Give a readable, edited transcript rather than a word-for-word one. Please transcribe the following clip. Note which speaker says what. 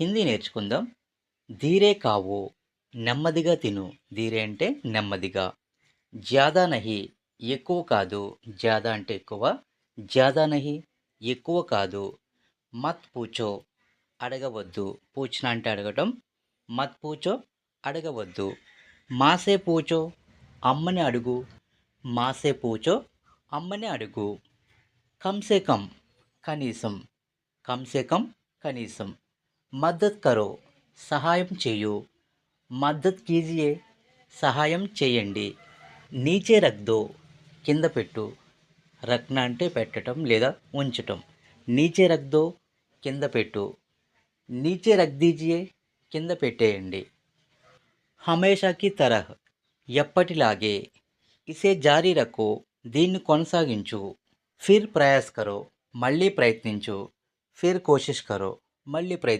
Speaker 1: హిందీ నేర్చుకుందాం. ధీరే కావో, నెమ్మదిగా తిను. ధీరే అంటే నెమ్మదిగా. జ్యాదా నహి, ఎక్కువ కాదు. జ్యాదా అంటే ఎక్కువ. జ్యాదా నహి, ఎక్కువ కాదు. మత్ పూచో, అడగవద్దు. పూచ్న అంటే అడగటం. మత్ పూచో, అడగవద్దు. మాసే పూచో, అమ్మని అడుగు. మాసే పూచో, అమ్మని అడుగు. కమ్సే కమ్, కనీసం. కమ్సే కమ్, కనీసం. మద్దత్ కరో, సహాయం చేయు. మద్దత్ కీజియే, సహాయం చేయండి. నీచే రఖ్ దో, కింద పెట్టు. రఖ్న అంటే పెట్టటం లేదా ఉంచటం. నీచే రఖ్ దో, కింద పెట్టు. నీచే రఖ్ దీజియే, కింద పెట్టేయండి. హమేషాకి తరహ్, ఎప్పటిలాగే. ఇసే జారీ రఖో, దీన్ని కొనసాగించు. ఫిర్ ప్రయాస్ కరో, మళ్ళీ ప్రయత్నించు. ఫిర్ కోషిష్ కరో, మళ్ళీ